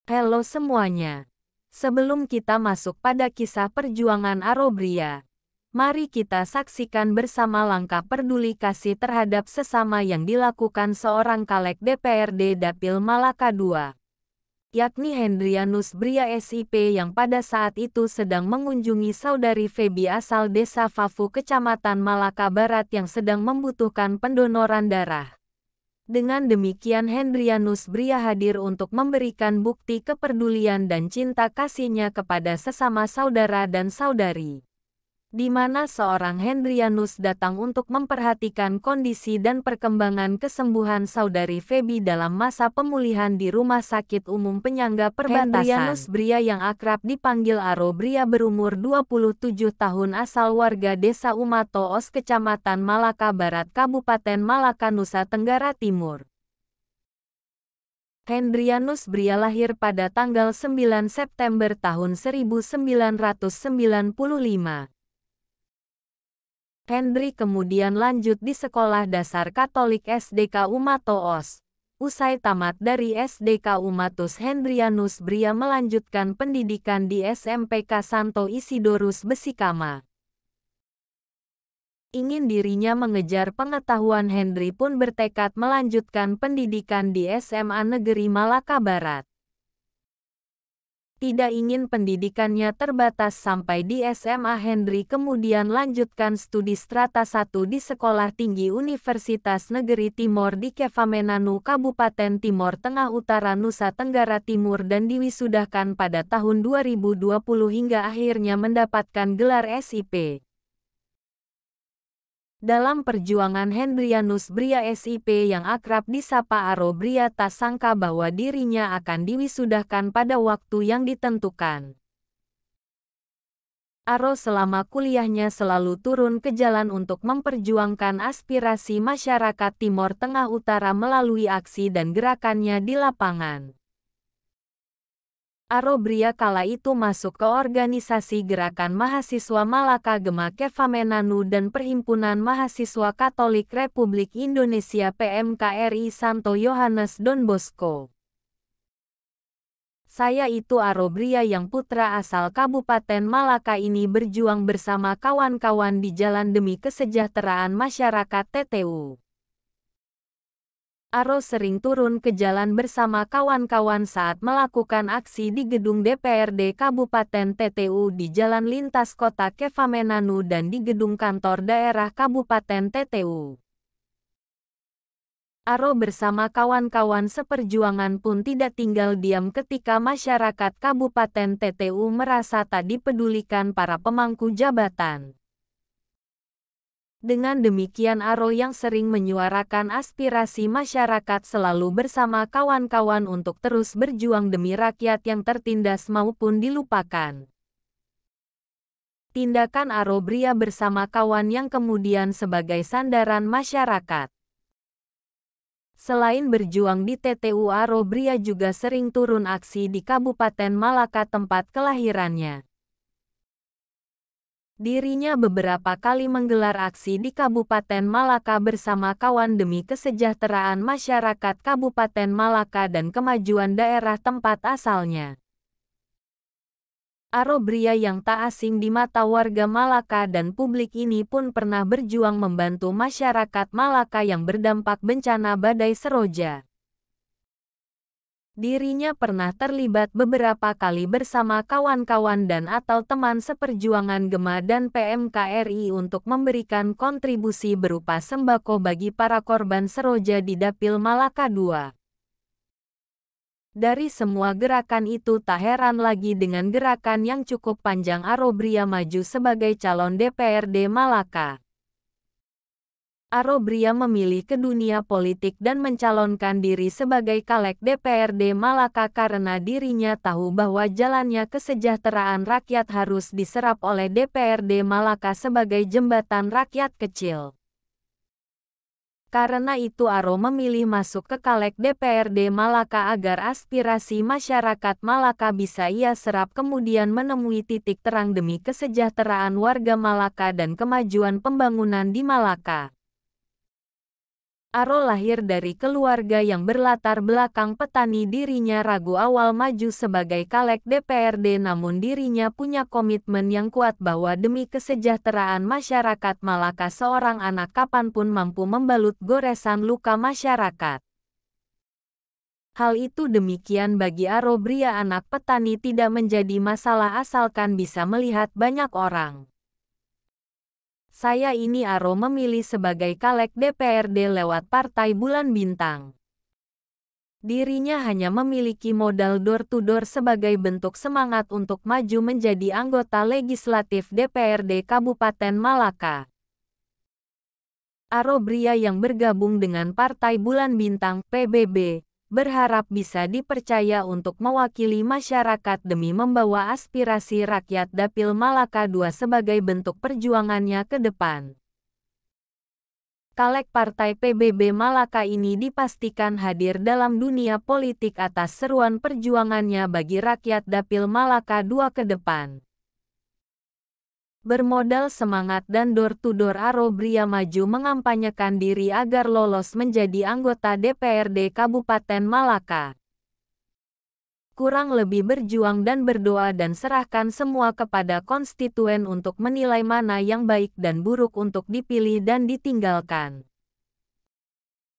Halo semuanya. Sebelum kita masuk pada kisah perjuangan Arobria, mari kita saksikan bersama langkah peduli kasih terhadap sesama yang dilakukan seorang caleg DPRD Dapil Malaka II, yakni Hendrianus Bria SIP yang pada saat itu sedang mengunjungi saudari Feby asal Desa Fafu Kecamatan Malaka Barat yang sedang membutuhkan pendonoran darah. Dengan demikian Hendrianus Bria hadir untuk memberikan bukti kepedulian dan cinta kasihnya kepada sesama saudara dan saudari, di mana seorang Hendrianus datang untuk memperhatikan kondisi dan perkembangan kesembuhan saudari Feby dalam masa pemulihan di Rumah Sakit Umum Penyangga Perbatasan. Hendrianus Bria yang akrab dipanggil Aro Bria berumur 27 tahun asal warga Desa Umatoos Kecamatan Malaka Barat Kabupaten Malaka Nusa Tenggara Timur. Hendrianus Bria lahir pada tanggal 9 September tahun 1995. Hendri kemudian lanjut di Sekolah Dasar Katolik SDK Umatoos. Usai tamat dari SDK Umatus, Hendrianus Bria melanjutkan pendidikan di SMPK Santo Isidorus Besikama. Ingin dirinya mengejar pengetahuan, Hendri pun bertekad melanjutkan pendidikan di SMA Negeri Malaka Barat. Tidak ingin pendidikannya terbatas sampai di SMA, Hendri kemudian lanjutkan studi strata 1 di Sekolah Tinggi Universitas Negeri Timor di Kefamenanu, Kabupaten Timor Tengah Utara, Nusa Tenggara Timur dan diwisudahkan pada tahun 2020 hingga akhirnya mendapatkan gelar SIP. Dalam perjuangan Hendrianus Bria SIP yang akrab disapa Aro Bria tak sangka bahwa dirinya akan diwisudahkan pada waktu yang ditentukan. Aro selama kuliahnya selalu turun ke jalan untuk memperjuangkan aspirasi masyarakat Timor Tengah Utara melalui aksi dan gerakannya di lapangan. Aro Bria kala itu masuk ke organisasi Gerakan Mahasiswa Malaka Gema Kefamenanu dan Perhimpunan Mahasiswa Katolik Republik Indonesia PMKRI Santo Yohanes Don Bosco. Saya itu Aro Bria yang putra asal Kabupaten Malaka ini berjuang bersama kawan-kawan di jalan demi kesejahteraan masyarakat TTU. Aro sering turun ke jalan bersama kawan-kawan saat melakukan aksi di gedung DPRD Kabupaten TTU di Jalan Lintas Kota Kefamenanu dan di gedung kantor daerah Kabupaten TTU. Aro bersama kawan-kawan seperjuangan pun tidak tinggal diam ketika masyarakat Kabupaten TTU merasa tak dipedulikan para pemangku jabatan. Dengan demikian Aro yang sering menyuarakan aspirasi masyarakat selalu bersama kawan-kawan untuk terus berjuang demi rakyat yang tertindas maupun dilupakan. Tindakan Aro Bria bersama kawan yang kemudian sebagai sandaran masyarakat. Selain berjuang di TTU, Aro Bria juga sering turun aksi di Kabupaten Malaka tempat kelahirannya. Dirinya beberapa kali menggelar aksi di Kabupaten Malaka bersama kawan demi kesejahteraan masyarakat Kabupaten Malaka dan kemajuan daerah tempat asalnya. Aro Bria yang tak asing di mata warga Malaka dan publik ini pun pernah berjuang membantu masyarakat Malaka yang berdampak bencana badai Seroja. Dirinya pernah terlibat beberapa kali bersama kawan-kawan dan atau teman seperjuangan Gema dan PMKRI untuk memberikan kontribusi berupa sembako bagi para korban Seroja di Dapil Malaka II. Dari semua gerakan itu tak heran lagi dengan gerakan yang cukup panjang Aro Bria maju sebagai calon DPRD Malaka. Aro Bria memilih ke dunia politik dan mencalonkan diri sebagai caleg DPRD Malaka karena dirinya tahu bahwa jalannya kesejahteraan rakyat harus diserap oleh DPRD Malaka sebagai jembatan rakyat kecil. Karena itu Aro memilih masuk ke caleg DPRD Malaka agar aspirasi masyarakat Malaka bisa ia serap kemudian menemui titik terang demi kesejahteraan warga Malaka dan kemajuan pembangunan di Malaka. Aro lahir dari keluarga yang berlatar belakang petani. Dirinya ragu awal maju sebagai caleg DPRD, namun dirinya punya komitmen yang kuat bahwa demi kesejahteraan masyarakat Malaka seorang anak kapanpun mampu membalut goresan luka masyarakat. Hal itu demikian bagi Aro Bria, anak petani tidak menjadi masalah asalkan bisa melihat banyak orang. Saya ini Aro memilih sebagai caleg DPRD lewat Partai Bulan Bintang. Dirinya hanya memiliki modal door-to-door sebagai bentuk semangat untuk maju menjadi anggota legislatif DPRD Kabupaten Malaka. Aro Bria yang bergabung dengan Partai Bulan Bintang (PBB) berharap bisa dipercaya untuk mewakili masyarakat demi membawa aspirasi rakyat Dapil Malaka II sebagai bentuk perjuangannya ke depan. Caleg Partai PBB Malaka ini dipastikan hadir dalam dunia politik atas seruan perjuangannya bagi rakyat Dapil Malaka II ke depan. Bermodal semangat dan door-to-door, Aro Bria maju mengampanyekan diri agar lolos menjadi anggota DPRD Kabupaten Malaka. Kurang lebih berjuang dan berdoa dan serahkan semua kepada konstituen untuk menilai mana yang baik dan buruk untuk dipilih dan ditinggalkan.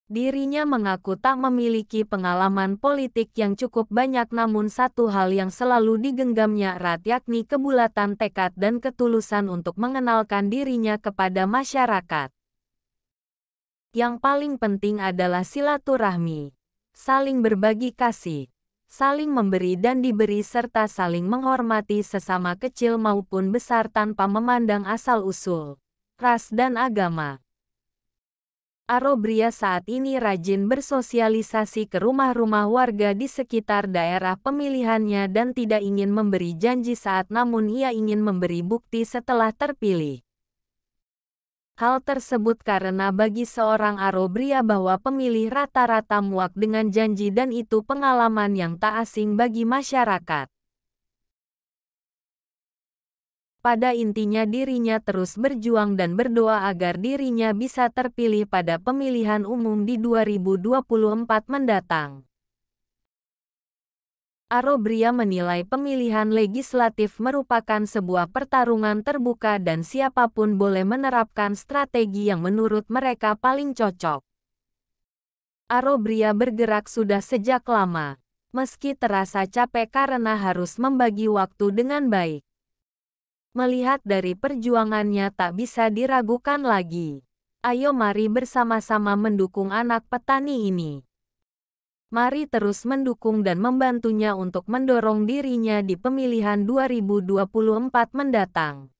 Dirinya mengaku tak memiliki pengalaman politik yang cukup banyak, namun satu hal yang selalu digenggamnya erat yakni kebulatan tekad dan ketulusan untuk mengenalkan dirinya kepada masyarakat. Yang paling penting adalah silaturahmi, saling berbagi kasih, saling memberi dan diberi serta saling menghormati sesama kecil maupun besar tanpa memandang asal-usul, ras dan agama. Aro Bria saat ini rajin bersosialisasi ke rumah-rumah warga di sekitar daerah pemilihannya dan tidak ingin memberi janji saat, namun ia ingin memberi bukti setelah terpilih. Hal tersebut karena bagi seorang Aro Bria bahwa pemilih rata-rata muak dengan janji dan itu pengalaman yang tak asing bagi masyarakat. Pada intinya dirinya terus berjuang dan berdoa agar dirinya bisa terpilih pada pemilihan umum di 2024 mendatang. Aro Bria menilai pemilihan legislatif merupakan sebuah pertarungan terbuka dan siapapun boleh menerapkan strategi yang menurut mereka paling cocok. Aro Bria bergerak sudah sejak lama, meski terasa capek karena harus membagi waktu dengan baik. Melihat dari perjuangannya tak bisa diragukan lagi. Ayo mari bersama-sama mendukung anak petani ini. Mari terus mendukung dan membantunya untuk mendorong dirinya di pemilihan 2024 mendatang.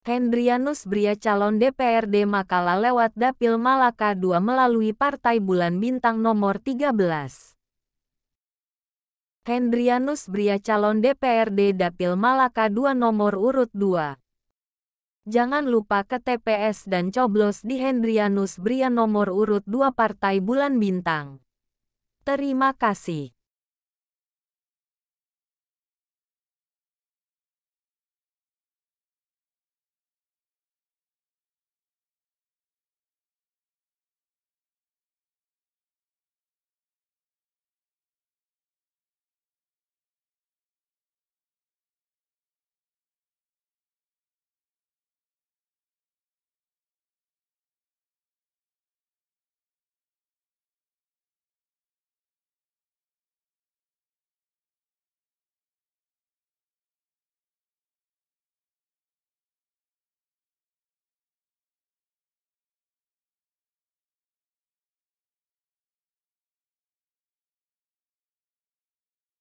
Hendrianus Bria, calon DPRD Makala lewat Dapil Malaka II melalui Partai Bulan Bintang nomor 13. Hendrianus Bria, calon DPRD Dapil Malaka II nomor urut 2. Jangan lupa ke TPS dan coblos di Hendrianus Bria nomor urut 2 Partai Bulan Bintang. Terima kasih.